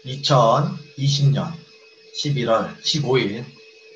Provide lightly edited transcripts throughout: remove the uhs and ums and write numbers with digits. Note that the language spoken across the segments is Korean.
2020년 11월 15일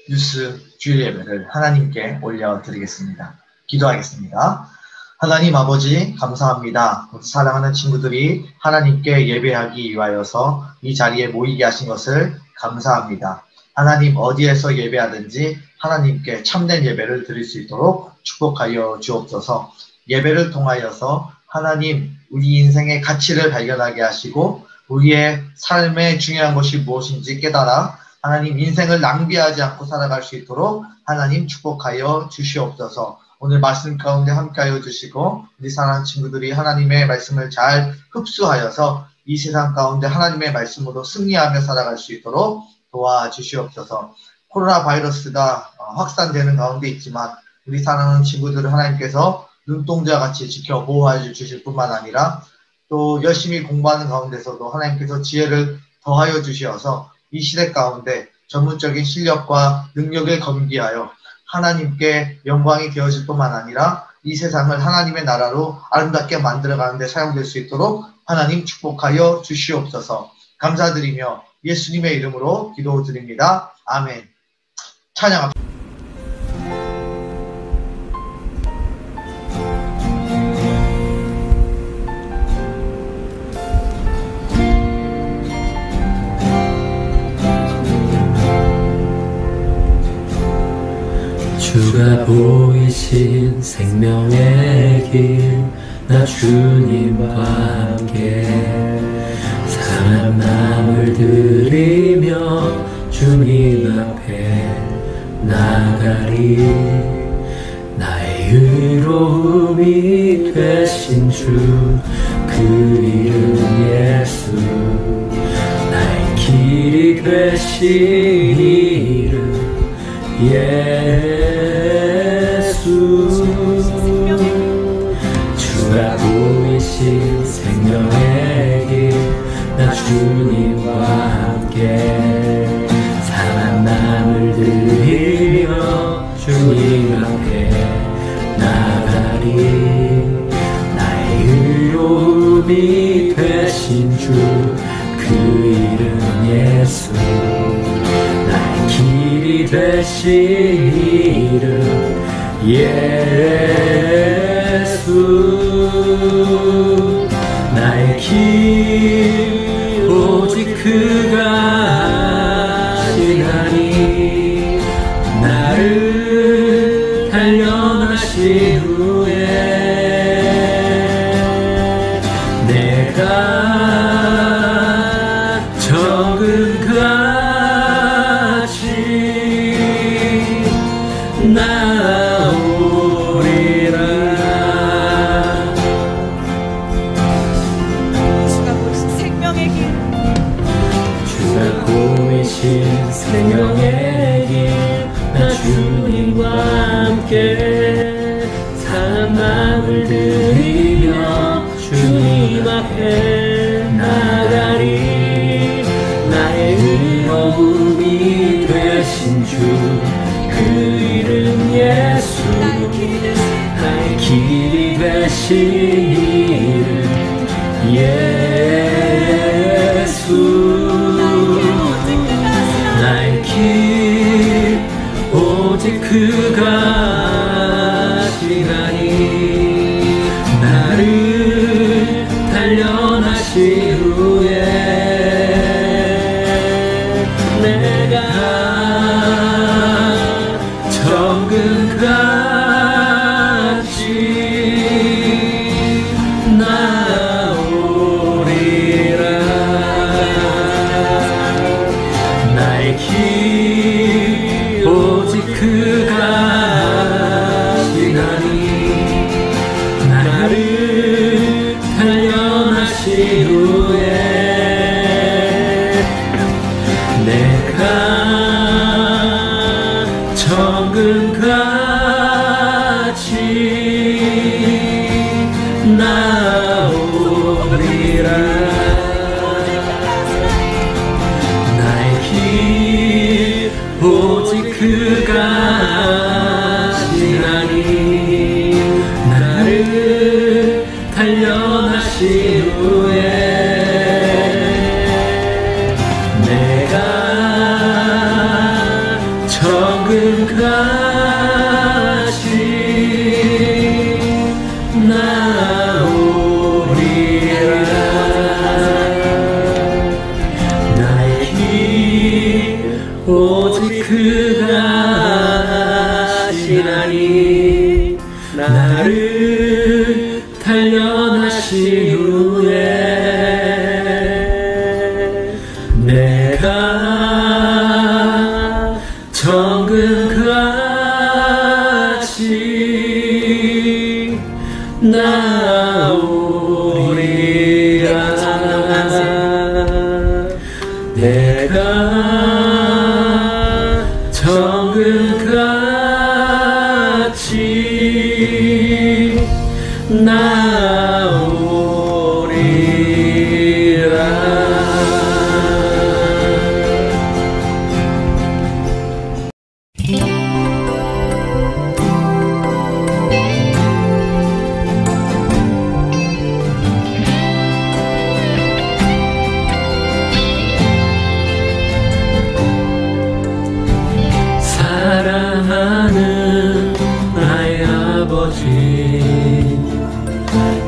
뉴스 주일 예배를 하나님께 올려드리겠습니다. 기도하겠습니다. 하나님 아버지 감사합니다. 사랑하는 친구들이 하나님께 예배하기 위하여서 이 자리에 모이게 하신 것을 감사합니다. 하나님 어디에서 예배하든지 하나님께 참된 예배를 드릴 수 있도록 축복하여 주옵소서. 예배를 통하여서 하나님 우리 인생의 가치를 발견하게 하시고 우리의 삶의 중요한 것이 무엇인지 깨달아 하나님 인생을 낭비하지 않고 살아갈 수 있도록 하나님 축복하여 주시옵소서. 오늘 말씀 가운데 함께하여 주시고 우리 사랑하는 친구들이 하나님의 말씀을 잘 흡수하여서 이 세상 가운데 하나님의 말씀으로 승리하며 살아갈 수 있도록 도와주시옵소서. 코로나 바이러스가 확산되는 가운데 있지만 우리 사랑하는 친구들을 하나님께서 눈동자 같이 지켜 보호해 주실 뿐만 아니라 또 열심히 공부하는 가운데서도 하나님께서 지혜를 더하여 주시어서 이 시대 가운데 전문적인 실력과 능력을 겸비하여 하나님께 영광이 되어질 뿐만 아니라 이 세상을 하나님의 나라로 아름답게 만들어가는 데 사용될 수 있도록 하나님 축복하여 주시옵소서. 감사드리며 예수님의 이름으로 기도드립니다. 아멘. 찬양 앞 주가 보이신 생명의 길, 나 주님과 함께 상한 마음을 들이며 주님 앞에 나가리. 나의 의로움이 되신 주, 그 이름 예수. 나의 길이 되신 이름 예수. 주가 보이신 생명의 길, 나 주님과 함께 상한 마음을 들이며 주님 앞에 나가리. 나의 의로움이 되신 주, 그 이름 예수. 나의 길이 되신 이름 예수. 나의 길 오직 그가 아시나니. 나를 단련하신 후에 내가 정금같이 나오리라. 주가 보이신 생명의 길, 주가 보이신 생명의 길, 나 주님과 함께 상한 마음을 들이며 주님 앞에 나가리. 나의 의로움이 되신 주, 그 이름 예수. 나의 길이 되신 이름 예수. 나의 길 오직 그가 아시나니. 나를 단련하신 후에 내가 정금같이 나오리라. 나의 길 오직 그가 아시나니. 나를 단련하신 후에 내가 정금같이 나오리라. 나의 길 오직 그가 아시나니. 나를 단련하신 후에 오직 그가 하시나니 나를 단련하신 후에 내가 정금같이 나오리라. 내가 정금같이 사랑하는 나의 아버지,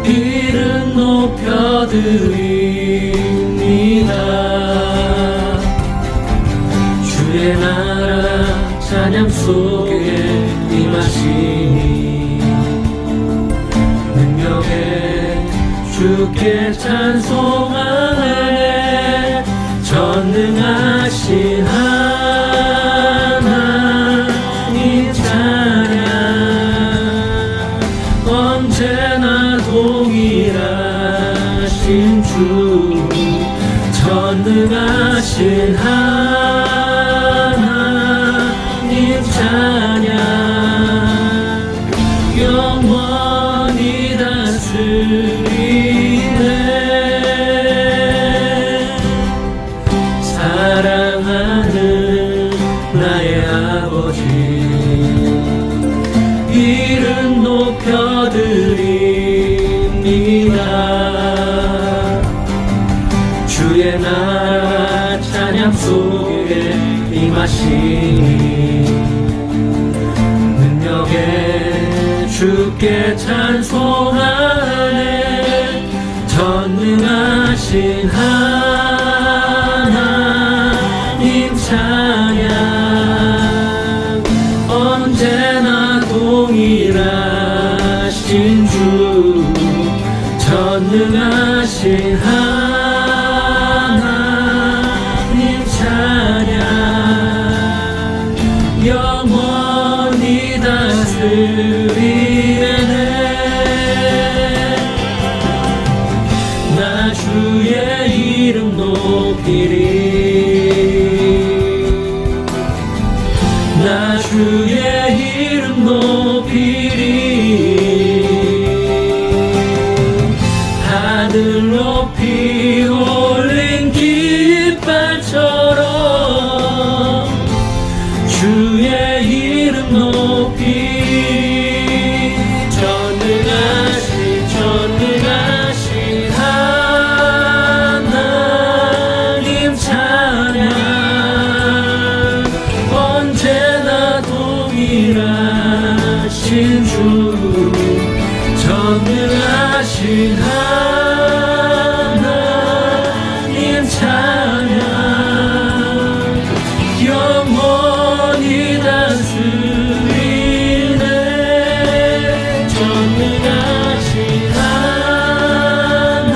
이름 높여드립니다. 주의 나라 찬양 속에 임하시니 능력에 주께 찬송하네. 전능하신 하나님 찬양, 언제나 동일하신 주, 전능하신 하나님 찬양, 영원히 다스리네. 사랑하는 나의 아버지, 이름 높여드립니다. 주의 나라 찬양 속에 임하시니 능력에 주께 찬송하네. 전능하신 하나님 찬양, 언제나 동일하신 주, 전능하신 하나님 찬양, 영원히 다스리네. 나 주의 이름 높이리, 나 주의 이름 높이리. 하늘 높이 올린 깃발처럼 주의 이름 높이리. 전능하신 하나님 찬양, 언제나 동일하신 주, 전능하신 하나님 찬양, 영원히 다스리네. 전능하신 하나님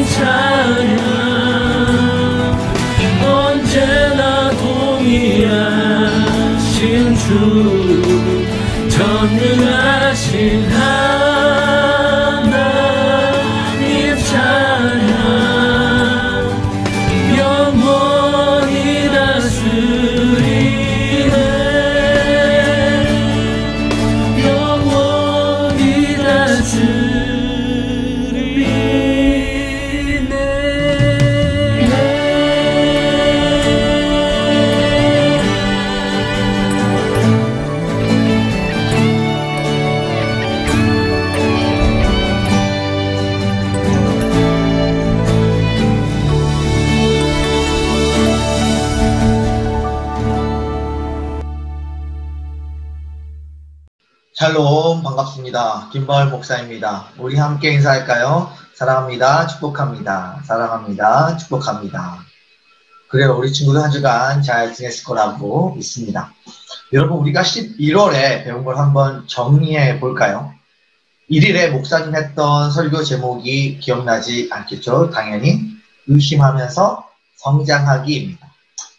찬양, 언제나 동일하신 주, 전능하신 하나님 찬양, 영원히 다스리네. 영원히 샬롬, 반갑습니다. 김바울 목사입니다. 우리 함께 인사할까요? 사랑합니다. 축복합니다. 사랑합니다. 축복합니다. 그래요. 우리 친구들 한 주간 잘 지냈을 거라고 믿습니다. 여러분, 우리가 11월에 배운 걸 한번 정리해 볼까요? 1일에 목사님 했던 설교 제목이 기억나지 않겠죠? 당연히 의심하면서 성장하기입니다.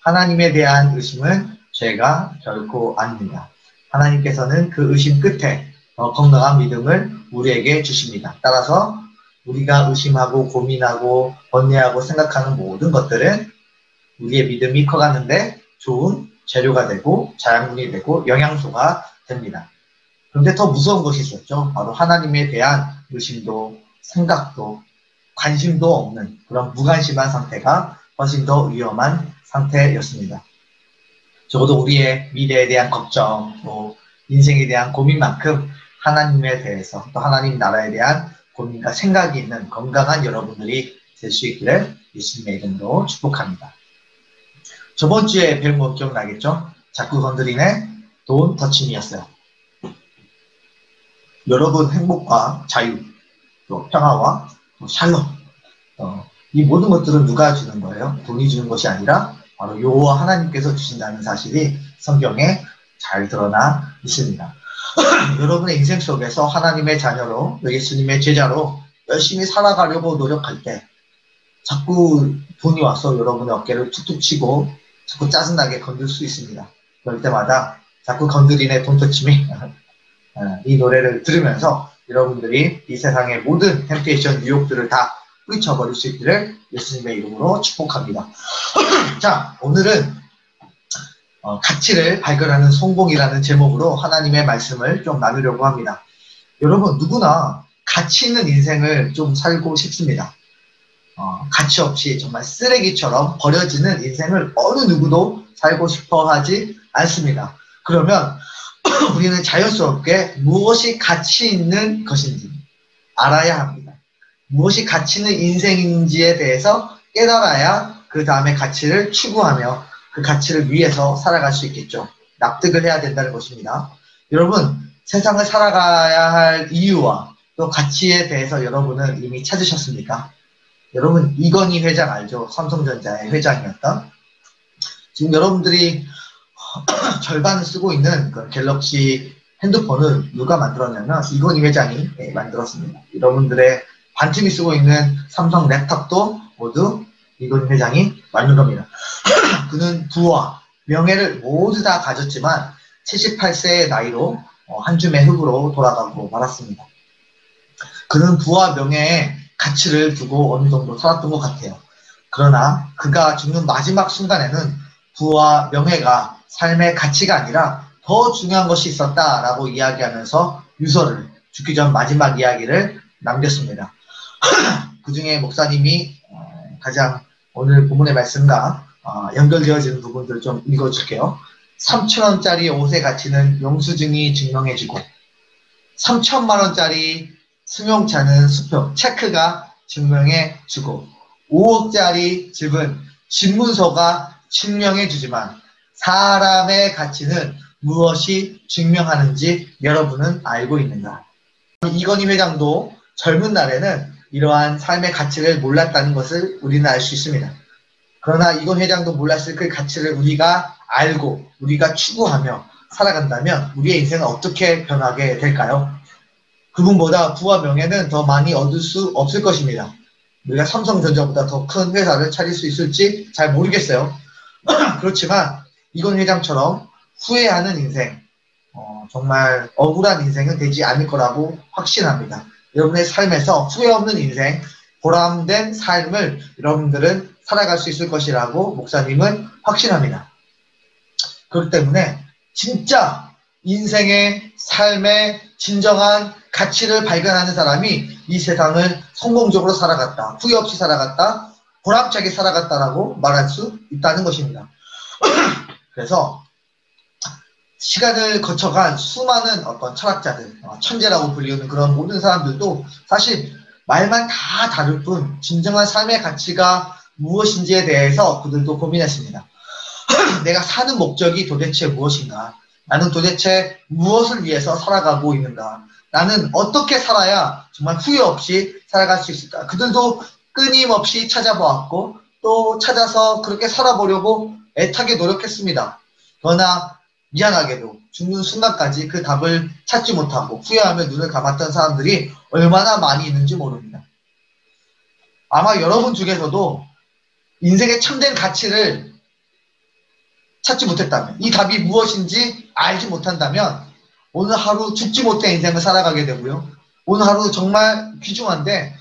하나님에 대한 의심은 죄가 결코 아닙니다. 하나님께서는 그 의심 끝에 건강한 믿음을 우리에게 주십니다. 따라서 우리가 의심하고 고민하고 번뇌하고 생각하는 모든 것들은 우리의 믿음이 커가는데 좋은 재료가 되고 자양분이 되고 영양소가 됩니다. 그런데 더 무서운 것이 있었죠. 바로 하나님에 대한 의심도 생각도 관심도 없는 그런 무관심한 상태가 훨씬 더 위험한 상태였습니다. 적어도 우리의 미래에 대한 걱정, 또 인생에 대한 고민만큼 하나님에 대해서 또 하나님 나라에 대한 고민과 생각이 있는 건강한 여러분들이 될 수 있기를 예수님의 이름으로 축복합니다. 저번 주에 배운 거 기억나겠죠? 자꾸 건드리네 돈 터침이었어요. 여러분 행복과 자유, 또 평화와 또 샬롬, 이 모든 것들은 누가 주는 거예요? 돈이 주는 것이 아니라 바로 여호와 하나님께서 주신다는 사실이 성경에 잘 드러나 있습니다. 여러분의 인생 속에서 하나님의 자녀로, 예수님의 제자로 열심히 살아가려고 노력할 때 자꾸 돈이 와서 여러분의 어깨를 툭툭 치고 자꾸 짜증나게 건들 수 있습니다. 그럴 때마다 자꾸 건드리네 돈 터침이 이 노래를 들으면서 여러분들이 이 세상의 모든 템테이션 유혹들을 다 뿌리쳐버릴 수 있기를 예수님의 이름으로 축복합니다. 자, 오늘은 가치를 발견하는 성공이라는 제목으로 하나님의 말씀을 좀 나누려고 합니다. 여러분, 누구나 가치 있는 인생을 좀 살고 싶습니다. 가치 없이 정말 쓰레기처럼 버려지는 인생을 어느 누구도 살고 싶어 하지 않습니다. 그러면 우리는 자연스럽게 무엇이 가치 있는 것인지 알아야 합니다. 무엇이 가치 있는 인생인지에 대해서 깨달아야 그 다음에 가치를 추구하며 그 가치를 위해서 살아갈 수 있겠죠. 납득을 해야 된다는 것입니다. 여러분, 세상을 살아가야 할 이유와 또 가치에 대해서 여러분은 이미 찾으셨습니까? 여러분, 이건희 회장 알죠? 삼성전자의 회장이었던. 지금 여러분들이 절반을 쓰고 있는 그 갤럭시 핸드폰을 누가 만들었냐면 이건희 회장이 만들었습니다. 여러분들의 반쯤이 쓰고 있는 삼성 랩탑도 모두 이건희 회장이 만든 겁니다. 그는 부와 명예를 모두 다 가졌지만 78세의 나이로 한 줌의 흙으로 돌아가고 말았습니다. 그는 부와 명예에 가치를 두고 어느 정도 살았던 것 같아요. 그러나 그가 죽는 마지막 순간에는 부와 명예가 삶의 가치가 아니라 더 중요한 것이 있었다라고 이야기하면서 유서를 죽기 전 마지막 이야기를 남겼습니다. 그 중에 목사님이 가장 오늘 본문의 말씀과 연결되어지는 부분들 좀 읽어줄게요. 3,000원짜리 옷의 가치는 영수증이 증명해주고 3,000만원짜리 승용차는 수표, 체크가 증명해주고 5억짜리 집은 집문서가 증명해주지만 사람의 가치는 무엇이 증명하는지 여러분은 알고 있는가? 이건희 회장도 젊은 날에는 이러한 삶의 가치를 몰랐다는 것을 우리는 알 수 있습니다. 그러나 이건희 회장도 몰랐을 그 가치를 우리가 알고 우리가 추구하며 살아간다면 우리의 인생은 어떻게 변하게 될까요? 그분보다 부와 명예는 더 많이 얻을 수 없을 것입니다. 우리가 삼성전자보다 더 큰 회사를 차릴 수 있을지 잘 모르겠어요. 그렇지만 이건 회장처럼 후회하는 인생, 정말 억울한 인생은 되지 않을 거라고 확신합니다. 여러분의 삶에서 후회 없는 인생, 보람된 삶을 여러분들은 살아갈 수 있을 것이라고 목사님은 확신합니다. 그렇기 때문에 진짜 인생의 삶의 진정한 가치를 발견하는 사람이 이 세상을 성공적으로 살아갔다, 후회 없이 살아갔다, 보람차게 살아갔다라고 말할 수 있다는 것입니다. 그래서 시간을 거쳐간 수많은 어떤 철학자들, 천재라고 불리우는 그런 모든 사람들도 사실 말만 다 다를 뿐 진정한 삶의 가치가 무엇인지에 대해서 그들도 고민했습니다. 내가 사는 목적이 도대체 무엇인가? 나는 도대체 무엇을 위해서 살아가고 있는가? 나는 어떻게 살아야 정말 후회 없이 살아갈 수 있을까? 그들도 끊임없이 찾아보았고 또 찾아서 그렇게 살아보려고 애타게 노력했습니다. 그러나 미안하게도 죽는 순간까지 그 답을 찾지 못하고 후회하며 눈을 감았던 사람들이 얼마나 많이 있는지 모릅니다. 아마 여러분 중에서도 인생의 참된 가치를 찾지 못했다면, 이 답이 무엇인지 알지 못한다면 오늘 하루 죽지 못해 인생을 살아가게 되고요. 오늘 하루 정말 귀중한데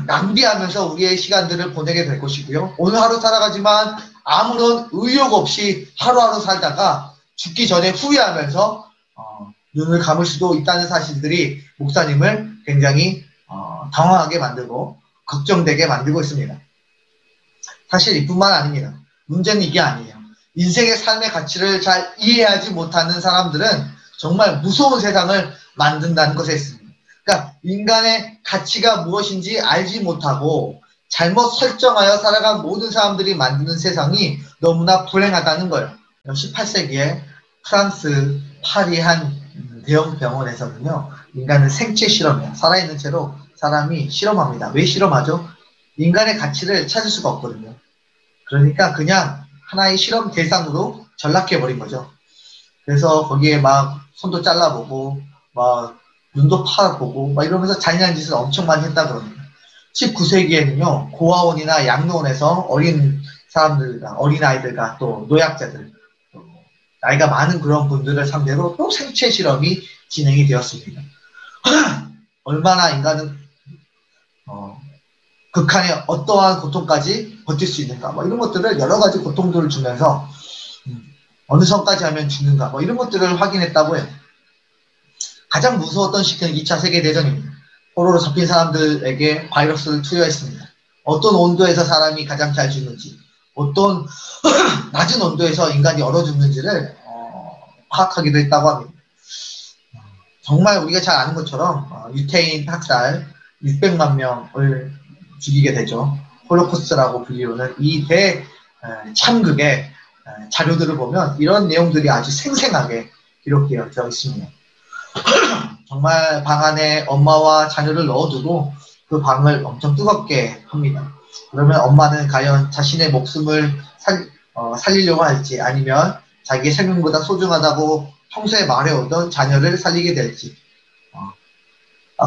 낭비하면서 우리의 시간들을 보내게 될 것이고요. 오늘 하루 살아가지만 아무런 의욕 없이 하루하루 살다가 죽기 전에 후회하면서 눈을 감을 수도 있다는 사실들이 목사님을 굉장히 당황하게 만들고 걱정되게 만들고 있습니다. 사실 이뿐만 아닙니다. 문제는 이게 아니에요. 인생의 삶의 가치를 잘 이해하지 못하는 사람들은 정말 무서운 세상을 만든다는 것에 있습니다. 그러니까 인간의 가치가 무엇인지 알지 못하고 잘못 설정하여 살아간 모든 사람들이 만드는 세상이 너무나 불행하다는 거예요. 18세기에 프랑스 파리 한 대형 병원에서는요, 인간은 생체 실험이에요. 살아있는 채로 사람이 실험합니다. 왜 실험하죠? 인간의 가치를 찾을 수가 없거든요. 그러니까 그냥 하나의 실험 대상으로 전락해버린 거죠. 그래서 거기에 막 손도 잘라보고 막 눈도 파보고 막 이러면서 잔인한 짓을 엄청 많이 했다 그럽니다. 19세기에는요, 고아원이나 양로원에서 어린 사람들과 어린아이들과 또 노약자들, 나이가 많은 그런 분들을 상대로 또 생체 실험이 진행이 되었습니다. 얼마나 인간은 극한의 어떠한 고통까지 버틸 수 있는가, 뭐 이런 것들을 여러 가지 고통들을 주면서 어느 선까지 하면 죽는가, 뭐 이런 것들을 확인했다고 해요. 가장 무서웠던 시기는 2차 세계대전입니다. 포로로 잡힌 사람들에게 바이러스를 투여했습니다. 어떤 온도에서 사람이 가장 잘 죽는지, 어떤 낮은 온도에서 인간이 얼어 죽는지를 파악하기도 했다고 합니다. 정말 우리가 잘 아는 것처럼 유태인 학살 600만 명을 죽이게 되죠. 홀로코스트라고 불리우는 이 대참극의 자료들을 보면 이런 내용들이 아주 생생하게 기록되어 있습니다. 정말 방 안에 엄마와 자녀를 넣어두고 그 방을 엄청 뜨겁게 합니다. 그러면 엄마는 과연 자신의 목숨을 살리려고 할지, 아니면 자기의 생명보다 소중하다고 평소에 말해오던 자녀를 살리게 될지,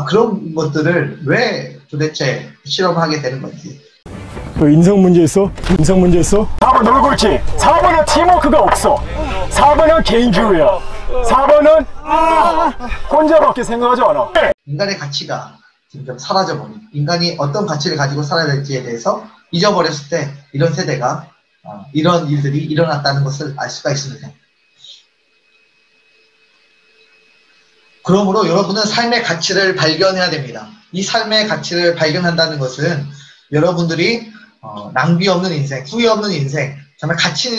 그런 것들을 왜 도대체 실험하게 되는 건지. 너 인성 문제 있어? 인성 문제 있어? 4번 놀골지. 4번은 팀워크가 없어. 4번은 개인주의야. 4번은 혼자밖에 생각하지 않아. 인간의 가치가 점점 사라져버린, 인간이 어떤 가치를 가지고 살아야 될지에 대해서 잊어버렸을 때 이런 세대가 이런 일들이 일어났다는 것을 알 수가 있습니다. 그러므로 여러분은 삶의 가치를 발견해야 됩니다. 이 삶의 가치를 발견한다는 것은 여러분들이 낭비 없는 인생, 후회 없는 인생, 정말 가치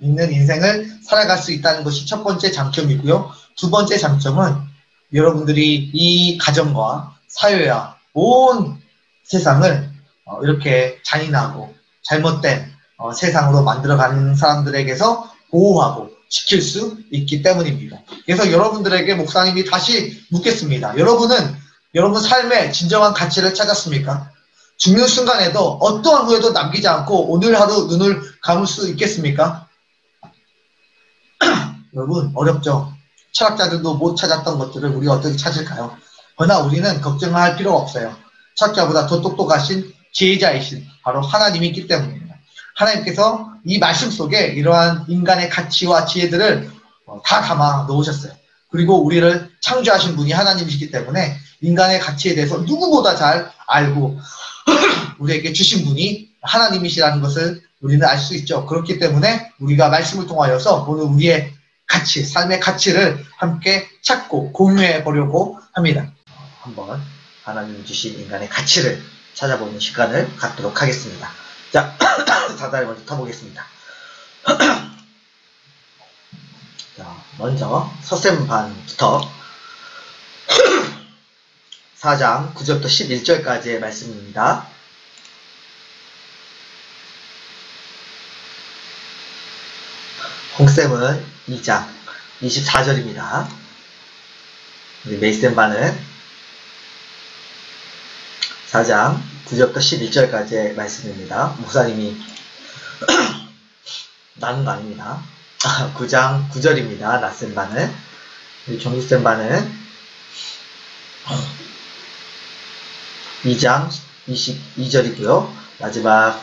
있는 인생을 살아갈 수 있다는 것이 첫 번째 장점이고요. 두 번째 장점은 여러분들이 이 가정과 사회와 온 세상을 이렇게 잔인하고 잘못된 세상으로 만들어가는 사람들에게서 보호하고 지킬 수 있기 때문입니다. 그래서 여러분들에게 목사님이 다시 묻겠습니다. 여러분은 여러분 삶의 진정한 가치를 찾았습니까? 죽는 순간에도 어떠한 후회도 남기지 않고 오늘 하루 눈을 감을 수 있겠습니까? 여러분, 어렵죠? 철학자들도 못 찾았던 것들을 우리가 어떻게 찾을까요? 그러나 우리는 걱정할 필요가 없어요. 철학자보다 더 똑똑하신 지혜자이신 바로 하나님이 있기 때문입니다. 하나님께서 이 말씀 속에 이러한 인간의 가치와 지혜들을 다 담아 놓으셨어요. 그리고 우리를 창조하신 분이 하나님이시기 때문에 인간의 가치에 대해서 누구보다 잘 알고 우리에게 주신 분이 하나님이시라는 것을 우리는 알 수 있죠. 그렇기 때문에 우리가 말씀을 통하여서 오늘 우리의 가치, 삶의 가치를 함께 찾고 공유해 보려고 합니다. 한번 하나님이 주신 인간의 가치를 찾아보는 시간을 갖도록 하겠습니다. 자, 사다리 먼저 타보겠습니다. 자, 먼저 서셈반부터 4장 9절부터 11절까지의 말씀입니다. 홍쌤은 2장 24절입니다. 우리 메이쌤반은 4장 9절부터 11절까지의 말씀입니다. 목사님이 나눈 거 아닙니다. 9장 9절입니다. 낯선 바는. 종이센 바는 2장 22절이고요. 마지막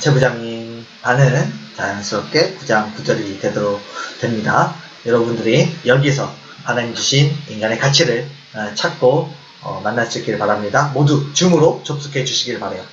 최부장님 반은 자연스럽게 9장 9절이 되도록 됩니다. 여러분들이 여기서 하나님 주신 인간의 가치를 찾고 만날 수 있기를 바랍니다. 모두 줌으로 접속해 주시길 바라요.